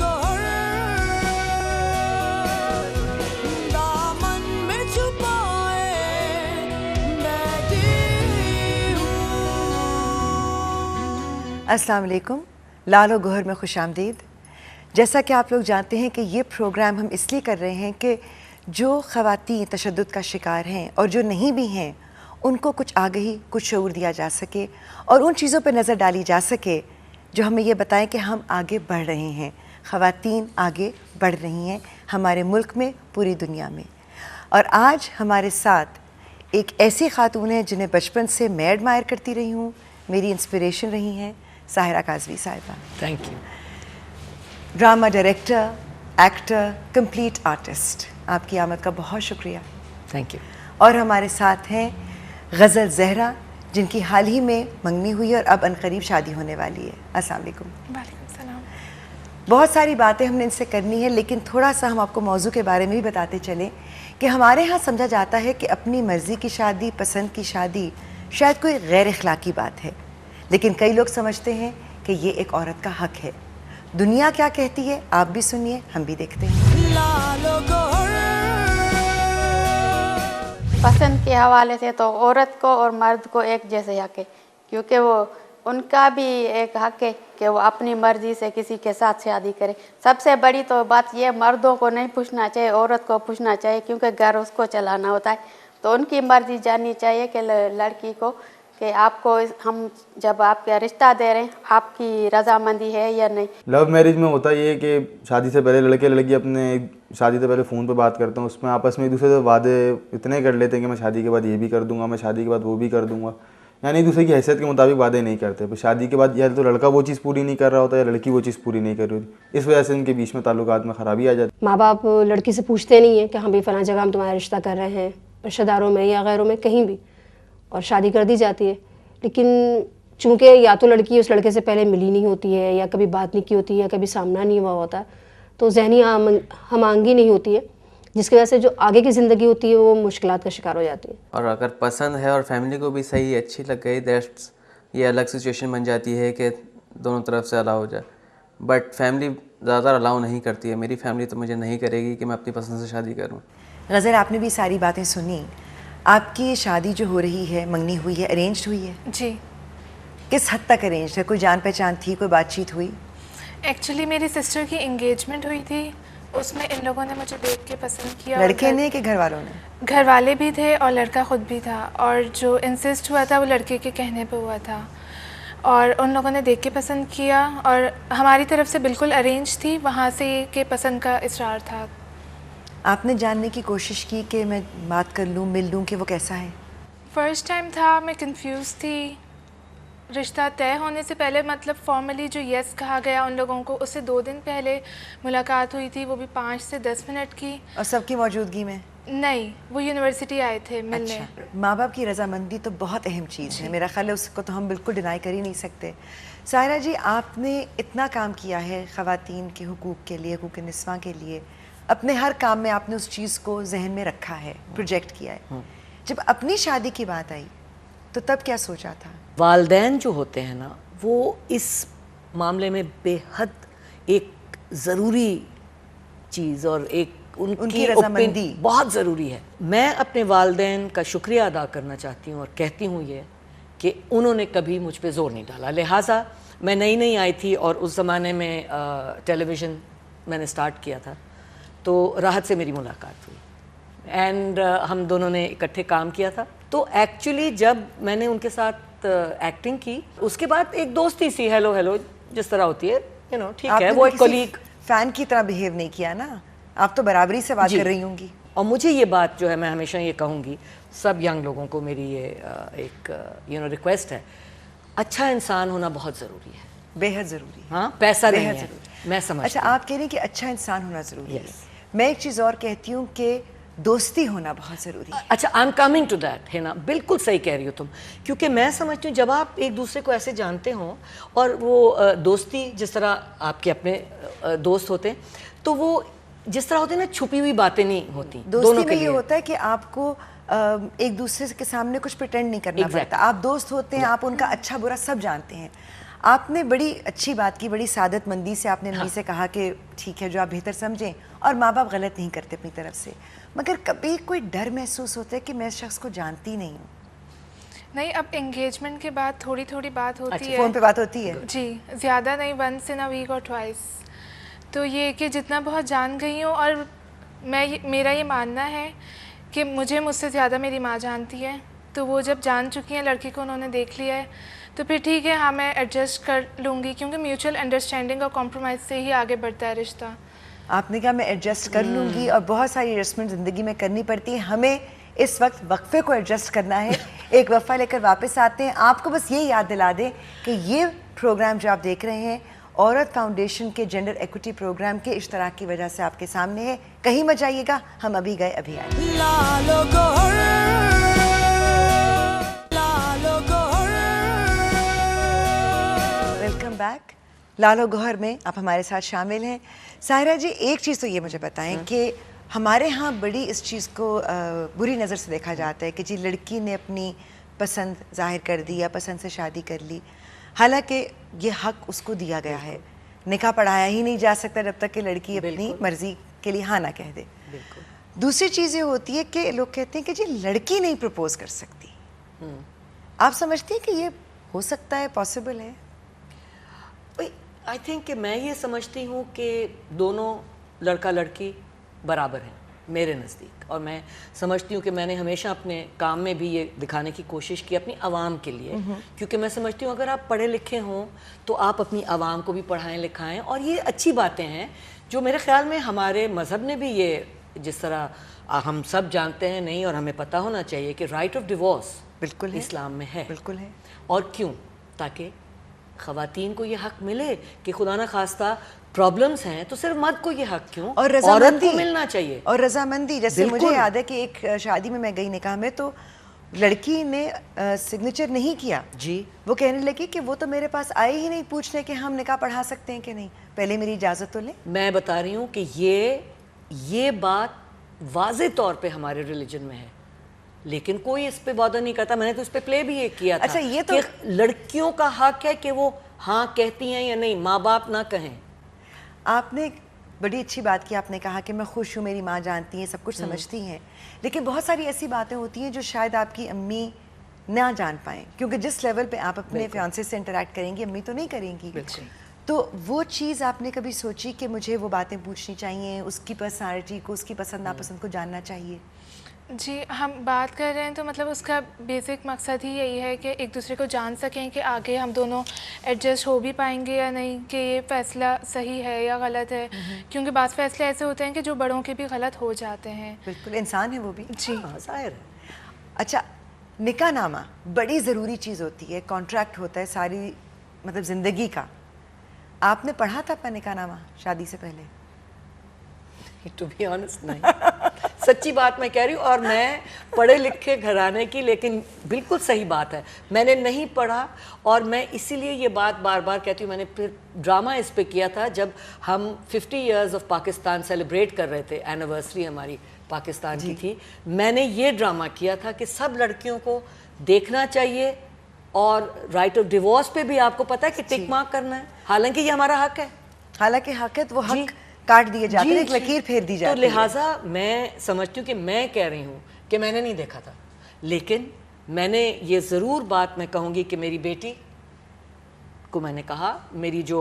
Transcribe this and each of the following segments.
گوهر دامن میں چھپائے بیٹھی ہوں. السلام علیکم. لال و گوہر میں خوش آمدید. جیسا کہ آپ لوگ جانتے ہیں کہ یہ پروگرام ہم اس لیے کر رہے ہیں کہ جو خواتین تشدد کا شکار ہیں اور جو نہیں بھی ہیں ان کو کچھ آگہی، کچھ شعور دیا جا سکے اور ان چیزوں پہ نظر ڈالی جا سکے جو ہمیں یہ بتائیں کہ ہم آگے بڑھ رہے ہیں، خواتین آگے بڑھ رہی ہیں ہمارے ملک میں، پوری دنیا میں. اور آج ہمارے ساتھ ایک ایسی خاتون ہیں جنہیں بچپن سے میں ایڈمائر کرتی رہی ہوں، میری انسپریشن رہی ہیں، ساحرہ کاظمی صاحبہ. Thank you. Drama director, actor, complete artist. آپ کی آمد کا بہت شکریہ. Thank you. اور ہمارے ساتھ ہیں غزل زہرا جن کی حال ہی میں منگنی ہوئی اور اب عنقریب شادی ہونے والی ہے. السلام علیکم. وعلیکم السلام. بہت ساری باتیں ہم نے ان سے کرنی ہے، لیکن تھوڑا سا ہم آپ کو موضوع کے بارے میں بھی بتاتے چلیں کہ ہمارے ہاں سمجھا جاتا ہے کہ اپنی مرضی کی شادی، پسند کی شادی شاید کوئی غیر اخلاقی بات ہے، لیکن کئی لوگ سمجھتے ہیں کہ یہ ایک عورت کا حق ہے. دنیا کیا کہتی ہے آپ بھی سنیے، ہم بھی دیکھتے ہیں. لال و گوهر پسند کے حوالے سے تو عورت کو اور مرد کو ایک جیسے حق ہے، کیونکہ وہ ان کا بھی ایک حق ہے کہ وہ اپنی مرضی سے کسی کے ساتھ شادی کرے. سب سے بڑی تو بات یہ مردوں کو نہیں پوچھنا چاہیے، عورت کو پوچھنا چاہیے، کیونکہ گھر اس کو چلانا ہوتا ہے. تو ان کی مرضی جاننی چاہیے کہ لڑکی کو کہ آپ کو ہم جب آپ کا رشتہ دے رہے ہیں آپ کی رضامندی ہے یا نہیں. لو میرج میں ہوتا یہ ہے کہ شادی سے پہلے لڑکے لڑکی اپنے شادی سے پہلے فون پہ بات کرتے ہیں، اس میں آپس میں ایک دوسرے سے وعدے اتنے کر لیتے ہیں کہ میں شادی کے بعد یہ بھی کر دوں گا، میں شادی کے بعد وہ بھی کر دوں گا، یعنی ایک دوسرے کی حیثیت کے مطابق وعدے نہیں کرتے. پھر شادی کے بعد یا تو لڑکا وہ چیز پوری نہیں کر رہا ہوتا یا لڑکی وہ چیز پوری نہیں کر رہی ہوتی. اس وجہ سے ان کے بیچ میں تعلقات میں خرابی آ جاتی. ماں باپ لڑکی سے پوچھتے نہیں ہیں کہ ہم بھی فلاں جگہ ہم تمہارا رشتہ کر رہے ہیں، رشتہ داروں میں یا غیروں میں کہیں بھی، اور شادی کر دی جاتی ہے. لیکن چونکہ یا تو لڑکی اس لڑکے سے پہلے ملی نہیں ہوتی ہے یا کبھی بات نہیں کی ہوتی ہے یا کبھی سامنا نہیں ہوا ہوتا، تو ذہنی ہم آہنگی نہیں ہوتی ہے، جس کی وجہ سے جو آگے کی زندگی ہوتی ہے وہ مشکلات کا شکار ہو جاتی ہے. اور اگر پسند ہے اور فیملی کو بھی صحیح اچھی لگ گئی، دیٹس یہ الگ سچویشن بن جاتی ہے کہ دونوں طرف سے الاؤ ہو جائے. بٹ فیملی زیادہ الاؤ نہیں کرتی ہے. میری فیملی تو مجھے نہیں کرے گی کہ میں اپنی پسند سے شادی کروں. غزل آپ نے بھی ساری باتیں سنی. آپ کی شادی جو ہو رہی ہے، منگنی ہوئی ہے، ارینجڈ ہوئی ہے؟ جی. کس حد تک ارینجڈ ہے؟ کوئی جان پہچان تھی، کوئی بات چیت ہوئی؟ ایکچولی میری سسٹر کی انگیجمنٹ ہوئی تھی، اس میں ان لوگوں نے مجھے دیکھ کے پسند کیا. لڑکے نے کہ گھر والوں نے؟ گھر والے بھی تھے اور لڑکا خود بھی تھا، اور جو انسسٹ ہوا تھا وہ لڑکے کے کہنے پہ ہوا تھا، اور ان لوگوں نے دیکھ کے پسند کیا اور ہماری طرف سے بالکل ارینج تھی، وہاں سے کہ پسند کا اصرار تھا. آپ نے جاننے کی کوشش کی کہ میں بات کر لوں، مل لوں کہ وہ کیسا ہے؟ فرسٹ ٹائم تھا، میں کنفیوز تھی. رشتہ طے ہونے سے پہلے مطلب فارملی جو یس کہا گیا ان لوگوں کو، اس سے 2 دن پہلے ملاقات ہوئی تھی، وہ بھی 5 سے 10 منٹ کی. اور سب کی موجودگی میں؟ نہیں، وہ یونیورسٹی آئے تھے ملنے. ماں باپ کی رضامندی تو بہت اہم چیز ہے، میرا خیال ہے اس کو تو ہم بالکل ڈینائی کر ہی نہیں سکتے. ساحرہ جی، آپ نے اتنا کام کیا ہے خواتین کے حقوق کے لیے، حقوق نسواں کے لیے، اپنے ہر کام میں آپ نے اس چیز کو ذہن میں رکھا ہے، پروجیکٹ کیا ہے. جب اپنی شادی کی بات آئی تو تب کیا سوچا تھا؟ والدین جو ہوتے ہیں نا، وہ اس معاملے میں بے حد ایک ضروری چیز اور ایک ان کی رضامندی بہت ضروری ہے. میں اپنے والدین کا شکریہ ادا کرنا چاہتی ہوں اور کہتی ہوں یہ کہ انہوں نے کبھی مجھ پہ زور نہیں ڈالا. لہٰذا میں نئی آئی تھی اور اس زمانے میں ٹیلی ویژن میں نے سٹارٹ کیا تھا، تو راحت سے میری ملاقات ہوئی اینڈ ہم دونوں نے اکٹھے کام کیا تھا. تو ایکچولی جب میں نے ان کے ساتھ ایکٹنگ کی، اس کے بعد ایک دوستی سی، ہیلو جس طرح ہوتی ہے، ٹھیک ہے، وہ ایک کولیگ. فین کی طرح بہیو نہیں کیا نا، آپ تو برابری سے بات کر رہی ہوں گی. اور مجھے یہ بات جو ہے، میں ہمیشہ یہ کہوں گی سب ینگ لوگوں کو، میری یہ ایک ریکویسٹ ہے، اچھا انسان ہونا بہت ضروری ہے، بے حد ضروری. ہاں، پیسہ نہیں ہے، میں سمجھتی ہوں. اچھا، آپ کہہ رہی ہیں کہ اچھا انسان ہونا ضروری ہے. میں ایک چیز اور کہتی ہوں کہ دوستی ہونا بہت ضروری ہے. اچھا، I am coming to that. ہے نا، بالکل صحیح کہہ رہی ہو تم، کیونکہ میں سمجھتی ہوں جب آپ ایک دوسرے کو ایسے جانتے ہوں اور وہ دوستی جس طرح آپ کے اپنے دوست ہوتے ہیں، تو وہ جس طرح ہوتے ہیں نا، چھپی ہوئی باتیں نہیں ہوتی. دوستی میں یہ ہوتا ہے کہ آپ کو ایک دوسرے کے سامنے کچھ پریٹینڈ نہیں کرنا پڑتا. آپ دوست ہوتے ہیں, آپ ان کا اچھا برا سب جانتے ہیں. آپ نے بڑی اچھی بات کی, بڑی سعادت مندی سے آپ نے امی سے کہا کہ ٹھیک ہے جو آپ بہتر سمجھیں, اور ماں باپ غلط نہیں کرتے اپنی طرف سے. مگر کبھی کوئی ڈر محسوس ہوتا ہے کہ میں اس شخص کو جانتی نہیں ہوں؟ نہیں, اب انگیجمنٹ کے بعد تھوڑی تھوڑی بات ہوتی ہے. فون پہ بات ہوتی ہے؟ جی, زیادہ نہیں, ونس ان اے ویک اور ٹوائس. تو یہ کہ جتنا بہت جان گئی ہوں, اور میرا یہ ماننا ہے کہ مجھ سے زیادہ میری ماں جانتی ہے. تو وہ جب جان چکی ہیں لڑکی کو, انہوں نے دیکھ لیا ہے, تو پھر ٹھیک ہے, ہاں میں ایڈجسٹ کر لوں گی, کیونکہ میوچل انڈرسٹینڈنگ اور کمپرومائز سے ہی آگے بڑھتا ہے رشتہ. آپ نے کہا میں ایڈجسٹ کر لوں گی, اور بہت ساری ایڈجسٹمنٹ زندگی میں کرنی پڑتی ہیں. ہمیں اس وقت وقفے کو ایڈجسٹ کرنا ہے. ایک وقفہ لے کر واپس آتے ہیں. آپ کو بس یہ یاد دلا دیں کہ یہ پروگرام جو آپ دیکھ رہے ہیں عورت فاؤنڈیشن کے جینڈر ایکوٹی پروگرام کے اشتراک کی وجہ سے آپ کے سامنے ہے. کہیں مت جائیے گا, ہم ابھی گئے ابھی آئے. لالو گوہر لالو گوہر. Welcome back. لالو گوہر میں آپ ہمارے ساتھ شامل ہیں. ساحرہ جی, ایک چیز تو یہ مجھے بتائیں کہ ہمارے ہاں بڑی اس چیز کو بری نظر سے دیکھا جاتا ہے کہ جی لڑکی نے اپنی پسند ظاہر کر دی یا پسند سے شادی کر لی, حالانکہ یہ حق اس کو دیا گیا ہے. نکاح پڑھایا ہی نہیں جا سکتا جب تک کہ لڑکی اپنی مرضی کے لیے ہاں نہ کہہ دے. دوسری چیز یہ ہوتی ہے کہ لوگ کہتے ہیں کہ جی لڑکی نہیں پرپوز کر سکتی. آپ سمجھتی ہیں کہ یہ ہو سکتا ہے, پاسبل ہے؟ آئی تھنک کہ میں یہ سمجھتی ہوں کہ دونوں لڑکا لڑکی برابر ہیں میرے نزدیک, اور میں سمجھتی ہوں کہ میں نے ہمیشہ اپنے کام میں بھی یہ دکھانے کی کوشش کی اپنی عوام کے لیے, کیونکہ میں سمجھتی ہوں اگر آپ پڑھے لکھے ہوں تو آپ اپنی عوام کو بھی پڑھائیں لکھائیں. اور یہ اچھی باتیں ہیں جو میرے خیال میں ہمارے مذہب نے بھی, یہ جس طرح ہم سب جانتے ہیں نہیں, اور ہمیں پتہ ہونا چاہیے کہ رائٹ آف ڈیورس بالکل اسلام میں ہے. بالکل ہے. اور کیوں؟ تاکہ خواتین کو یہ حق ملے کہ خدا نہ خواستہ پرابلمز ہیں تو صرف مرد کو یہ حق کیوں, اور عورت کو ملنا چاہیے. اور رضامندی, جیسے مجھے یاد ہے کہ ایک شادی میں گئی نکاح میں, تو لڑکی نے سگنیچر نہیں کیا. جی, وہ کہنے لگی کہ وہ تو میرے پاس آئے ہی نہیں پوچھنے کہ ہم نکاح پڑھا سکتے ہیں کہ نہیں, پہلے میری اجازت تو لیں. میں بتا رہی ہوں کہ یہ بات واضح طور پہ ہمارے ریلیجن میں ہے, لیکن کوئی اس پہ بادر نہیں کرتا. میں نے تو اس پہ پلے بھی یہ کیا تھا. اچھا, یہ تو کہ لڑکیوں کا حق ہے کہ وہ ہاں کہتی ہیں یا نہیں, ماں باپ نہ کہیں. آپ نے بڑی اچھی بات کی, آپ نے کہا کہ میں خوش ہوں, میری ماں جانتی ہیں, سب کچھ سمجھتی ہیں, لیکن بہت ساری ایسی باتیں ہوتی ہیں جو شاید آپ کی امی نہ جان پائیں, کیونکہ جس لیول پہ آپ اپنے فیانسے سے انٹریکٹ کریں گی امی تو نہیں کریں گی. تو وہ چیز آپ نے کبھی سوچی کہ مجھے وہ باتیں پوچھنی چاہیے, اس کی پرسنالٹی کو, اس کی پسند ناپسند کو جاننا چاہیے؟ جی, ہم بات کر رہے ہیں تو مطلب اس کا بیسک مقصد ہی یہی ہے کہ ایک دوسرے کو جان سکیں کہ آگے ہم دونوں ایڈجسٹ ہو بھی پائیں گے یا نہیں, کہ یہ فیصلہ صحیح ہے یا غلط ہے. کیونکہ بعض فیصلے ایسے ہوتے ہیں کہ جو بڑوں کے بھی غلط ہو جاتے ہیں. بالکل, انسان ہے وہ بھی. جی, ظاہر ہے. اچھا, نکاح نامہ بڑی ضروری چیز ہوتی ہے, کانٹریکٹ ہوتا ہے ساری مطلب زندگی کا. آپ نے پڑھا تھا اپنا نکاح نامہ شادی سے پہلے؟ ٹو بی آنسٹ نہیں, سچی بات میں کہہ رہی ہوں. اور میں پڑھے لکھے گھرانے کی, لیکن بالکل صحیح بات ہے, میں نے نہیں پڑھا. اور میں اسی لیے یہ بات بار بار کہتی ہوں. میں نے پھر ڈرامہ اس پہ کیا تھا جب ہم 50 ایئرز آف پاکستان سیلیبریٹ کر رہے تھے, اینیورسری ہماری پاکستان کی تھی. میں نے یہ ڈرامہ کیا تھا کہ سب لڑکیوں کو دیکھنا چاہیے, اور رائٹ آف ڈیورس پہ بھی آپ کو پتہ ہے کہ ٹک مارک کرنا ہے, حالانکہ یہ ہمارا حق ہے. حالانکہ حق ہے, تو وہ حق کاٹ دیے جاتے ہیں, ایک لکیر پھیر دی جاتی ہے. تو لہٰذا میں سمجھتی ہوں کہ میں کہہ رہی ہوں کہ میں نے نہیں دیکھا تھا, لیکن میں نے یہ ضرور بات میں کہوں گی کہ میری بیٹی کو میں نے کہا, میری جو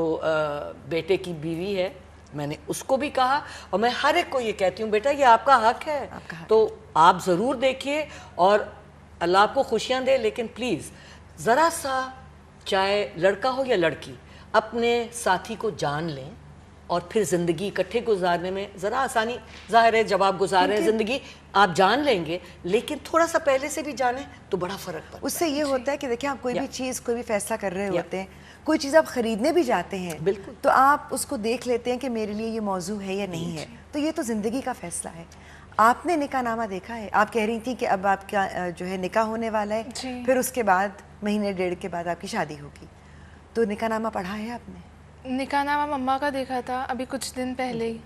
بیٹے کی بیوی ہے میں نے اس کو بھی کہا, اور میں ہر ایک کو یہ کہتی ہوں بیٹا یہ آپ کا حق ہے, تو آپ ضرور دیکھیے اور اللہ آپ کو خوشیاں دے, لیکن پلیز ذرا سا, چاہے لڑکا ہو یا لڑکی, اپنے ساتھی کو جان لیں, اور پھر زندگی اکٹھے گزارنے میں ذرا آسانی. ظاہر ہے جب آپ گزار رہے ہیں زندگی آپ جان لیں گے, لیکن تھوڑا سا پہلے سے بھی جانیں تو بڑا فرق پڑتا ہے. اس سے یہ ہوتا ہے کہ دیکھیں آپ کوئی بھی چیز, کوئی بھی فیصلہ کر رہے ہوتے ہیں, کوئی چیز آپ خریدنے بھی جاتے ہیں, بالکل, تو آپ اس کو دیکھ لیتے ہیں کہ میرے لیے یہ موضوع ہے یا نہیں ہے, تو یہ تو زندگی کا فیصلہ ہے. آپ نے نکاح نامہ دیکھا ہے؟ آپ کہہ رہی تھیں کہ اب آپ کا جو ہے نکاح ہونے والا ہے, پھر اس کے بعد مہینے ڈیڑھ کے بعد آپ کی شادی ہوگی, تو نکاح نامہ پڑھا ہے آپ نے؟ نکاح نامہ مما کا دیکھا تھا ابھی کچھ دن پہلے ہی.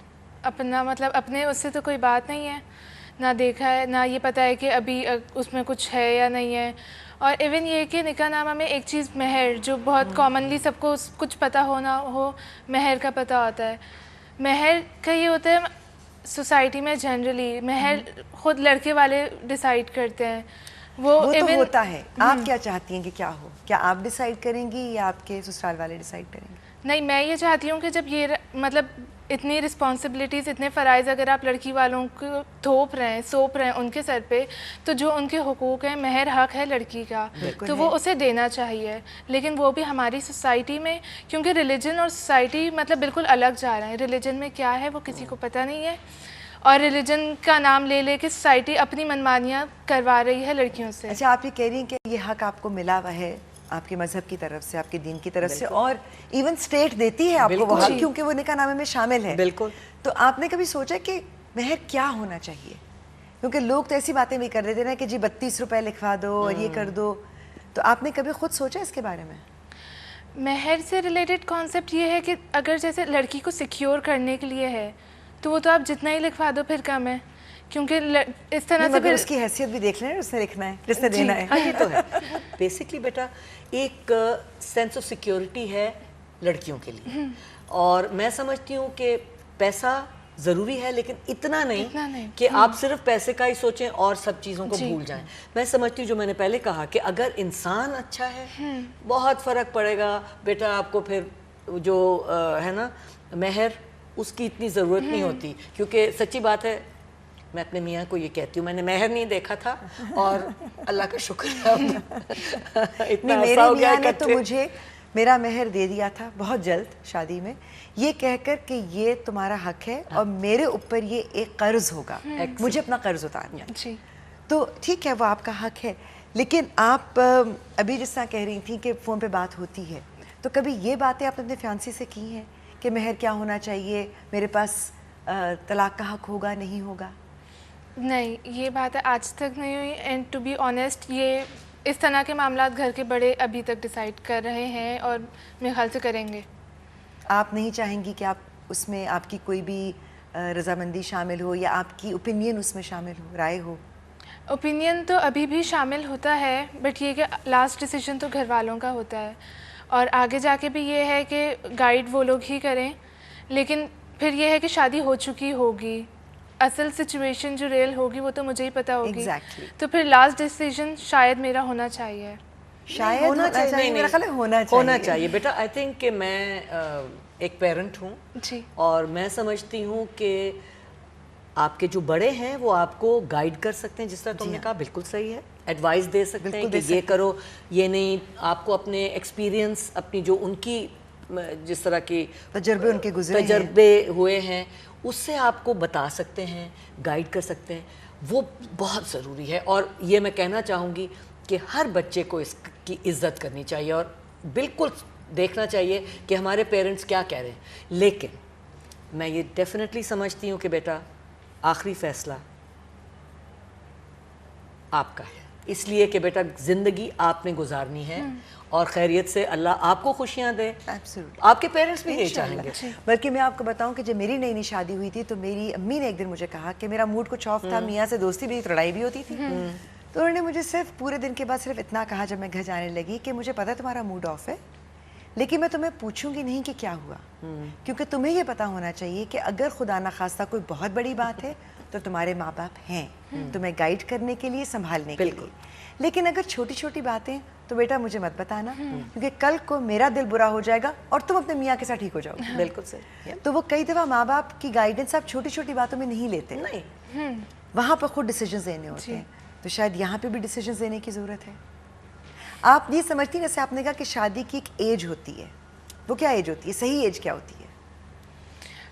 اپنا مطلب اپنے اس سے تو کوئی بات نہیں ہے, نہ دیکھا ہے، نہ یہ پتہ ہے کہ ابھی اس میں کچھ ہے یا نہیں ہے. اور ایون یہ کہ نکاح نامہ میں ایک چیز مہر، جو بہت کامنلی سب کو کچھ پتہ ہو نہ ہو، مہر کا پتہ ہوتا ہے. مہر کا یہ ہوتا ہے سوسائٹی میں جنرلی مہر خود لڑکے والے ڈیسائیڈ کرتے ہیں. وہ تو ہوتا ہے. آپ کیا چاہتی ہیں کہ کیا ہو؟ کیا آپ ڈیسائیڈ کریں گی یا آپ کے سسرال والے ڈیسائیڈ کریں گے؟ نہیں، میں یہ چاہتی ہوں کہ جب یہ مطلب اتنی رسپانسبلٹیز، اتنے فرائض اگر آپ لڑکی والوں کو تھوپ رہے ہیں، سونپ رہے ہیں ان کے سر پہ، تو جو ان کے حقوق ہیں، مہر حق ہے لڑکی کا، تو وہ اسے دینا چاہیے. لیکن وہ بھی ہماری سوسائٹی میں، کیونکہ ریلیجن اور سوسائٹی مطلب بالکل الگ جا رہے ہیں. ریلیجن میں کیا ہے وہ کسی کو پتہ نہیں ہے، اور ریلیجن کا نام لے لے کے سوسائٹی اپنی منمانیاں کروا رہی ہے لڑکیوں سے. اچھا، آپ یہ کہہ رہی ہیں کہ یہ حق آپ کو ملا ہوا ہے آپ کے مذہب کی طرف سے، آپ کے دین کی طرف سے، اور ایون اسٹیٹ دیتی ہے آپ کو وہ حق، کیونکہ وہ نکاح نامے میں شامل ہے. بالکل. تو آپ نے کبھی سوچا کہ مہر کیا ہونا چاہیے؟ کیونکہ لوگ تو ایسی باتیں بھی کر دیتے ہیں کہ جی 32 روپے لکھوا دو اور یہ کر دو. تو آپ نے کبھی خود سوچا اس کے بارے میں؟ مہر سے ریلیٹڈ کانسیپٹ یہ ہے کہ اگر جیسے لڑکی کو سیکیور کرنے کے لیے ہے تو وہ تو آپ جتنا ہی لکھوا دو پھر کم ہے، کیونکہ اس طرح سے مگر اس کی حیثیت بھی دیکھ لیں، اس نے لکھنا ہے، جس نے دینا ہے. ہاں یہ تو ہے. بیسکلی بیٹا ایک سینس آف سیکیورٹی ہے لڑکیوں کے لیے، اور میں سمجھتی ہوں کہ پیسہ ضروری ہے لیکن اتنا نہیں کہ آپ صرف پیسے کا ہی سوچیں اور سب چیزوں کو بھول جائیں. میں سمجھتی ہوں جو میں نے پہلے کہا کہ اگر انسان اچھا ہے بہت فرق پڑے گا بیٹا آپ کو. پھر جو ہے نا مہر، اس کی اتنی ضرورت نہیں ہوتی، کیونکہ سچی بات ہے میں اپنے میاں کو یہ کہتی ہوں میں نے مہر نہیں دیکھا تھا اور اللہ کا شکر ہے اتنا میرے میاں نے تو مجھے میرا مہر دے دیا تھا بہت جلد شادی میں، یہ کہہ کر کہ یہ تمہارا حق ہے اور میرے اوپر یہ ایک قرض ہوگا، مجھے اپنا قرض اتارنا ہے. تو ٹھیک ہے وہ آپ کا حق ہے. لیکن آپ ابھی جس طرح کہہ رہی تھیں کہ فون پہ بات ہوتی ہے، تو کبھی یہ باتیں آپ نے اپنے فیانسی سے کی ہیں کہ مہر کیا ہونا چاہیے، میرے پاس طلاق کا حق ہوگا نہیں ہوگا؟ نہیں، یہ بات آج تک نہیں ہوئی. اینڈ ٹو بی آنیسٹ یہ اس طرح کے معاملات گھر کے بڑے ابھی تک ڈیسائیڈ کر رہے ہیں اور میرے خیال سے کریں گے. آپ نہیں چاہیں گی کہ آپ اس میں آپ کی کوئی بھی رضامندی شامل ہو یا آپ کی اوپینین اس میں شامل ہو، رائے ہو؟ اوپینین تو ابھی بھی شامل ہوتا ہے، بٹ یہ کہ لاسٹ ڈیسیجن تو گھر والوں کا ہوتا ہے، اور آگے جا کے بھی یہ ہے کہ گائیڈ وہ لوگ ہی کریں. لیکن پھر یہ ہے کہ شادی ہو چکی ہوگی، اصل سچویشن جو ریئل ہوگی وہ تو مجھے ہی پتہ ہوگی. تو پھر لاسٹ ڈیسیجن شاید میرا ہونا چاہیے. شاید ہونا چاہیے، میرا خیال ہے ہونا چاہیے بیٹا. آئی تھنک کہ میں ایک پیرنٹ ہوں جی، اور میں سمجھتی ہوں کہ آپ کے جو بڑے ہیں وہ آپ کو گائیڈ کر سکتے ہیں، جس طرح تم نے کہا بالکل صحیح ہے، ایڈوائز دے سکتے ہیں کہ یہ کرو یہ نہیں. آپ کو اپنے ایکسپیرینس، اپنی جو ان کی جس طرح کی تجربے ان کے گزرے تجربے ہوئے ہیں اس سے آپ کو بتا سکتے ہیں، گائیڈ کر سکتے ہیں. وہ بہت ضروری ہے. اور یہ میں کہنا چاہوں گی کہ ہر بچے کو اس کی عزت کرنی چاہیے اور بالکل دیکھنا چاہیے کہ ہمارے پیرنٹس کیا کہہ رہے ہیں. لیکن میں یہ ڈیفینیٹلی سمجھتی ہوں کہ بیٹا آخری فیصلہ آپ کا ہے، اس لیے کہ بیٹا زندگی آپ نے گزارنی ہے اور خیریت سے اللہ آپ کو خوشیاں دے. آپ کے پیرنٹس بھی یہی چاہیں گے. بلکہ میں آپ کو بتاؤں کہ جب میری نئی نئی شادی ہوئی تھی تو میری امی نے ایک دن مجھے کہا کہ میرا موڈ کچھ آف تھا، میاں سے دوستی بھی لڑائی بھی ہوتی تھی، تو انہوں نے مجھے صرف پورے دن کے بعد صرف اتنا کہا جب میں گھر جانے لگی کہ مجھے پتا تمہارا موڈ آف ہے لیکن میں تمہیں پوچھوں گی نہیں کہ کیا ہوا، کیونکہ تمہیں یہ پتا ہونا چاہیے کہ اگر خدا نخواستہ کوئی بہت بڑی بات ہے تو تمہارے ماں باپ ہیں تمہیں گائیڈ کرنے کے لیے، سنبھالنے کے لیے. لیکن اگر چھوٹی چھوٹی باتیں تو بیٹا مجھے مت بتانا، کیونکہ کل کو میرا دل برا ہو جائے گا اور تم اپنے میاں کے ساتھ ٹھیک ہو جاؤ گے. بالکل صحیح. تو وہ کئی دفعہ ماں باپ کی گائیڈنس آپ چھوٹی چھوٹی باتوں میں نہیں لیتے، نہیں، وہاں پر خود ڈیسیجنز لینے ہوتے ہیں. تو شاید یہاں پہ بھی ڈیسیجنز لینے کی ضرورت ہے. آپ یہ سمجھتی ہیں جیسے آپ نے کہا کہ شادی کی ایک ایج ہوتی ہے، وہ کیا ایج ہوتی ہے؟ صحیح ایج کیا ہوتی ہے؟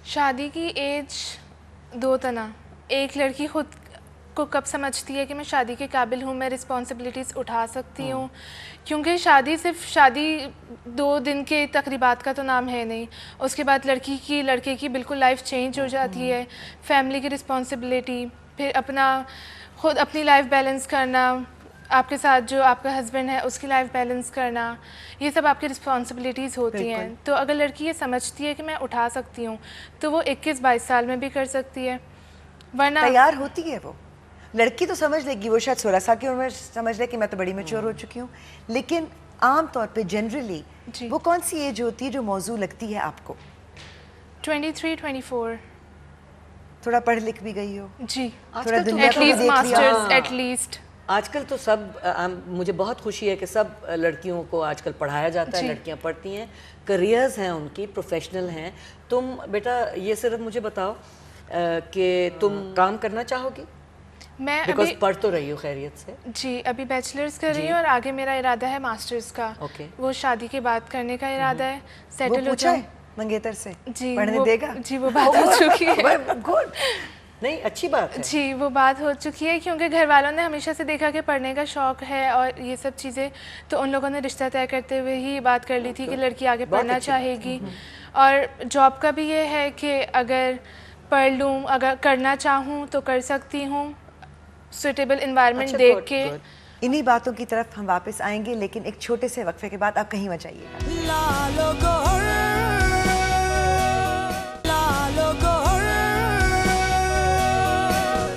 شادی کی ایج دو طرح. ایک لڑکی خود کو کب سمجھتی ہے کہ میں شادی کے قابل ہوں، میں رسپانسبلٹیز اٹھا سکتی ہوں، کیونکہ شادی صرف شادی 2 دن کے تقریبات کا تو نام ہے نہیں. اس کے بعد لڑکے کی بالکل لائف چینج ہو جاتی ہے، فیملی کی رسپانسبلٹی، پھر خود اپنی لائف بیلنس کرنا، آپ کے ساتھ جو آپ کا ہسبینڈ ہے اس کی لائف بیلنس کرنا، یہ سب آپ کی رسپانسبلٹیز ہوتی ہیں. تو اگر لڑکی یہ سمجھتی ہے کہ میں اٹھا سکتی ہوں تو وہ 21-22 سال میں بھی کر سکتی ہے. ورنہ تیار ہوتی ہے وہ لڑکی تو سمجھ لے گی, وہ شاید 16 سال کی عمر میں سمجھ لے کہ میں تو بڑی میچور ہو چکی ہوں, لیکن عام طور پہ جنرلی وہ کون سی ایج ہوتی ہے جو موضوع لگتی ہے آپ کو؟ 23-24. تھوڑا پڑھ لکھ بھی گئی ہو جی, تھوڑا دنیا کو بھی دیکھ لیا. Masters at least. آج کل تو سب, مجھے بہت خوشی ہے کہ سب لڑکیوں کو آج کل پڑھایا جاتا ہے, لڑکیاں پڑھتی ہیں, کریئرز ہیں ان کی, پروفیشنل ہیں. تم بیٹا یہ صرف مجھے بتاؤ کہ تم کام کرنا چاہو گی؟ میں بیکاز پڑھ تو رہی ہو خیریت سے. جی, ابھی بیچلرز کر رہی ہوں اور آگے میرا ارادہ ہے ماسٹرز کا. وہ شادی کے بعد کرنے کا ارادہ ہے. سیٹل ہو جائے منگیتر سے جی, پڑھنے دے گا. جی وہ بات ہو چکی ہے. گڈ, نہیں اچھی بات ہے. جی وہ بات ہو چکی ہے, کیونکہ گھر والوں نے ہمیشہ سے دیکھا کہ پڑھنے کا شوق ہے اور یہ سب چیزیں, تو ان لوگوں نے رشتہ طے کرتے ہوئے ہی بات کر لی تھی کہ لڑکی آگے پڑھنا چاہے گی. اور جاب کا بھی یہ ہے کہ اگر پڑھ لوں, اگر کرنا چاہوں تو کر سکتی ہوں, سوٹیبل انوائرمنٹ دیکھ کے. انہی باتوں کی طرف ہم واپس آئیں گے, لیکن ایک چھوٹے سے وقفے کے بعد آپ کہیں مت جائیے گا. لالو گوہر, لالو گوہر.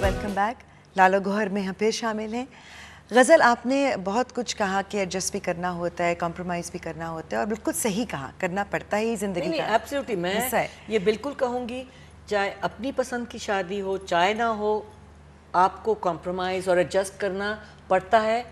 Welcome back. لالو گوہر میں ہم پھر شامل ہیں. غزل, آپ نے بہت کچھ کہا کہ ایڈجسٹ بھی کرنا ہوتا ہے, کمپرومائز بھی کرنا ہوتا ہے, اور بالکل صحیح کہا, کرنا پڑتا ہے, یہ زندگی کا ایبسلیوٹلی. میں یہ بالکل کہوں گی, چاہے اپنی پسند کی شادی ہو چاہے نہ ہو, آپ کو کمپرومائز اور ایڈجسٹ کرنا پڑتا ہے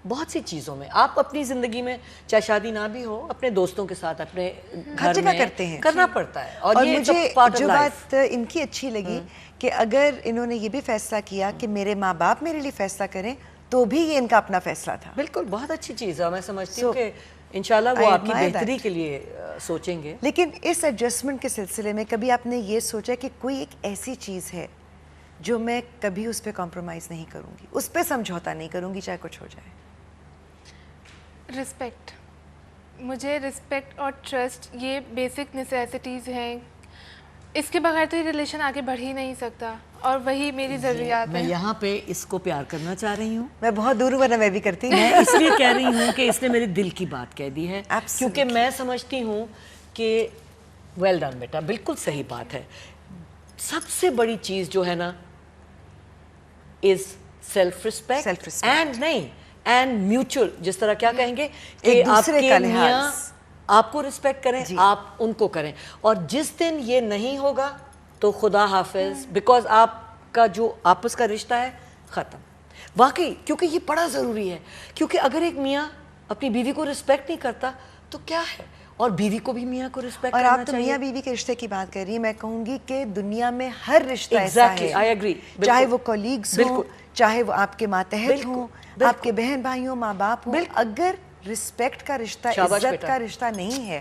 بہت سی چیزوں میں. آپ اپنی زندگی میں چاہے شادی نہ بھی ہو, اپنے دوستوں کے ساتھ, اپنے گھر میں کرتے ہیں, کرنا پڑتا ہے. اور مجھے جو بات ان کی اچھی لگی کہ اگر انہوں نے یہ بھی فیصلہ کیا کہ میرے ماں باپ میرے لیے فیصلہ کریں, تو بھی یہ ان کا اپنا فیصلہ تھا. بالکل, بہت اچھی چیز ہے. میں سمجھتی ہوں کہ انشاءاللہ وہ آپ کی بہتری کے لیے سوچیں گے. لیکن اس ایڈجسٹمنٹ کے سلسلے میں کبھی آپ نے یہ سوچا کہ کوئی ایک ایسی چیز ہے جو میں کبھی اس پہ کمپرومائز نہیں کروں گی, اس پہ سمجھوتا نہیں کروں گی چاہے کچھ ہو جائے؟ رسپیکٹ. مجھے رسپیکٹ اور ٹرسٹ یہ بیسک نیسیسٹیز ہیں, اس کے بغیر تو یہ ریلیشن آگے بڑھ ہی نہیں سکتا, اور وہی میری ضروریات ہیں. میں یہاں پہ اس کو پیار کرنا چاہ رہی ہوں. میں بہت دور ہوں, ورنہ میں بھی کرتی ہوں. میں اس لیے کہہ رہی ہوں کہ اس نے میرے دل کی بات کہہ دی ہے, کیونکہ میں سمجھتی ہوں کہ ویل ڈن بیٹا, بالکل صحیح بات ہے. سب سے بڑی چیز جو ہے نا از سیلف ریسپیکٹ, اینڈ نہیں اینڈ میوچل. جس طرح کیا کہیں گے کہ آپ کے میاں آپ کو رسپیکٹ کریں, آپ ان کو کریں, اور جس دن یہ نہیں ہوگا تو خدا حافظ, بیکاز آپ کا جو آپس کا رشتہ ہے ختم. واقعی, کیونکہ یہ بڑا ضروری ہے. کیونکہ اگر ایک میاں اپنی بیوی کو رسپیکٹ نہیں کرتا تو کیا ہے, اور بیوی کو بھی میاں کو رسپیکٹ کرنا چاہیے. اور آپ تو میاں بیوی کے رشتے کی بات کر رہی ہیں, میں کہوں گی کہ دنیا میں ہر رشتہ ایسا ہے, آئی ایگری, چاہے وہ کولیگز ہوں, چاہے وہ آپ کے ماتحت ہوں, آپ کے بہن بھائی ہوں, ماں باپ ہوں, اگر رسپیکٹ کا رشتہ, عزت کا رشتہ نہیں ہے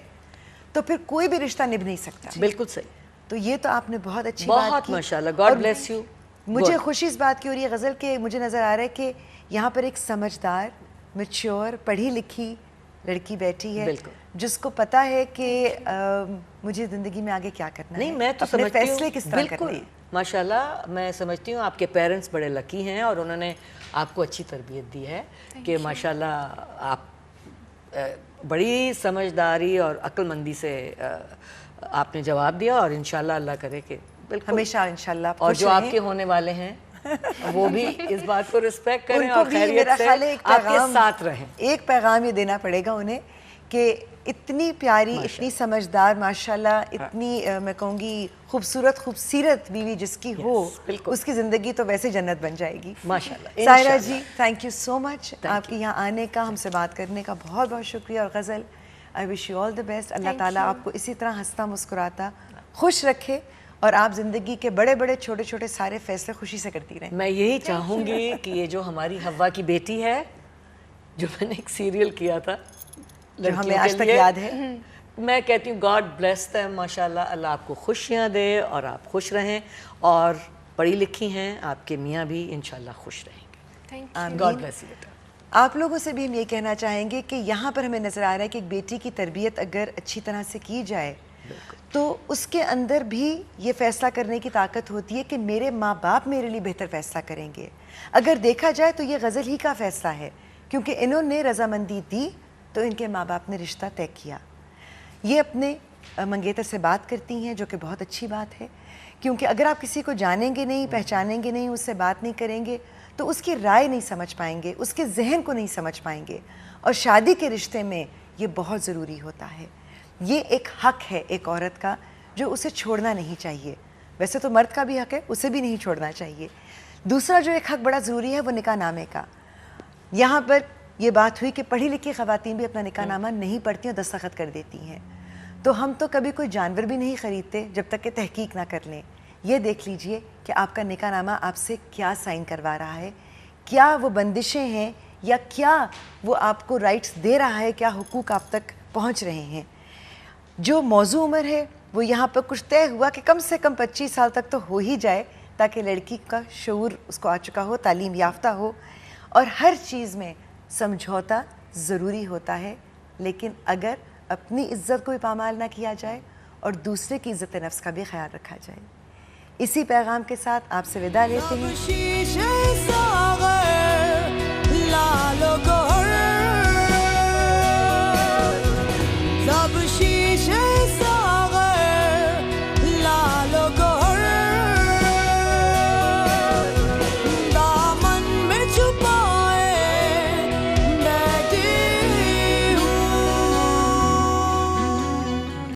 تو پھر کوئی بھی رشتہ نبھ نہیں سکتا. بالکل صحیح. تو یہ تو آپ نے بہت اچھی بات کی. بہت ماشاءاللہ, گاڈ بلیس یو. مجھے خوشی اس بات کی ہو رہی ہے غزل کہ مجھے نظر آ رہا ہے کہ یہاں پر ایک سمجھدار, میچور, پڑھی لکھی لڑکی بیٹھی ہے, جس کو پتا ہے کہ مجھے زندگی میں آگے کیا کرنا ہے. نہیں, میں تو اپنے سمجھتی ہوں فیصلے کس طرح کرنے ہیں. ماشاءاللہ میں سمجھتی ہوں آپ کے پیرنٹس بڑے لکی ہیں, اور انہوں نے آپ کو اچھی تربیت دی ہے کہ ماشاءاللہ آپ بڑی سمجھداری اور عقل مندی سے آپ نے جواب دیا, اور انشاءاللہ اللہ کرے کہ بالکل ہمیشہ انشاءاللہ. اور جو آپ کے ہونے والے ہیں وہ بھی اس بات کو رسپیکٹ کریں اور خیریت سے آپ کے ساتھ رہیں. ایک پیغام یہ دینا پڑے گا انہیں کہ اتنی پیاری, اتنی سمجھدار, ماشاءاللہ اتنی میں کہوں گی خوبصورت بیوی جس کی ہو, اس کی زندگی تو ویسے جنت بن جائے گی ماشاءاللہ. سائرہ جی, تھینک یو سو مچ, آپ کے یہاں آنے کا, ہم سے بات کرنے کا بہت بہت شکریہ. اور غزل, آئی wish you all the best. اللہ تعالیٰ آپ کو اسی طرح ہنستا مسکراتا خوش رکھے, اور آپ زندگی کے بڑے بڑے چھوٹے چھوٹے سارے فیصلے خوشی سے کرتی رہیں. میں یہی چاہوں گی کہ یہ جو ہماری حوا کی بیٹی ہے, جو میں نے ایک سیریل کیا تھا جو ہمیں آج تک یاد ہے, میں کہتی ہوں گاڈ بلیس them, ماشاءاللہ اللہ آپ کو خوشیاں دے اور آپ خوش رہیں, اور پڑھی لکھی ہیں آپ کے میاں بھی انشاءاللہ خوش رہیں گے. گاڈ بلیس یو بیٹا. آپ لوگوں سے بھی ہم یہ کہنا چاہیں گے کہ یہاں پر ہمیں نظر آ رہا ہے کہ ایک بیٹی کی تربیت اگر اچھی طرح سے کی جائے تو اس کے اندر بھی یہ فیصلہ کرنے کی طاقت ہوتی ہے کہ میرے ماں باپ میرے لیے بہتر فیصلہ کریں گے. اگر دیکھا جائے تو یہ غزل ہی کا فیصلہ ہے, کیونکہ انہوں نے رضامندی دی تو ان کے ماں باپ نے رشتہ طے کیا. یہ اپنے منگیتر سے بات کرتی ہیں, جو کہ بہت اچھی بات ہے, کیونکہ اگر آپ کسی کو جانیں گے نہیں, پہچانیں گے نہیں, اس سے بات نہیں کریں گے, تو اس کی رائے نہیں سمجھ پائیں گے, اس کے ذہن کو نہیں سمجھ پائیں گے. اور شادی کے رشتے میں یہ بہت ضروری ہوتا ہے. یہ ایک حق ہے ایک عورت کا جو اسے چھوڑنا نہیں چاہیے. ویسے تو مرد کا بھی حق ہے, اسے بھی نہیں چھوڑنا چاہیے. دوسرا جو ایک حق بڑا ضروری ہے وہ نکاح نامے کا. یہاں پر یہ بات ہوئی کہ پڑھی لکھی خواتین بھی اپنا نکاح نامہ نہیں پڑھتی اور دستخط کر دیتی ہیں. تو ہم تو کبھی کوئی جانور بھی نہیں خریدتے جب تک کہ تحقیق نہ کر لیں. یہ دیکھ لیجئے کہ آپ کا نکاح نامہ آپ سے کیا سائن کروا رہا ہے, کیا وہ بندشیں ہیں یا کیا وہ آپ کو رائٹس دے رہا ہے, کیا حقوق آپ تک پہنچ رہے ہیں. جو موضوع عمر ہے وہ یہاں پر کچھ طے ہوا کہ کم سے کم 25 سال تک تو ہو ہی جائے تاکہ لڑکی کا شعور اس کو آ چکا ہو, تعلیم یافتہ ہو. اور ہر چیز میں سمجھوتا ضروری ہوتا ہے, لیکن اگر اپنی عزت کو بھی پامال نہ کیا جائے اور دوسرے کی عزت نفس کا بھی خیال رکھا جائے. اسی پیغام کے ساتھ آپ سے وداع لیتے ہیں.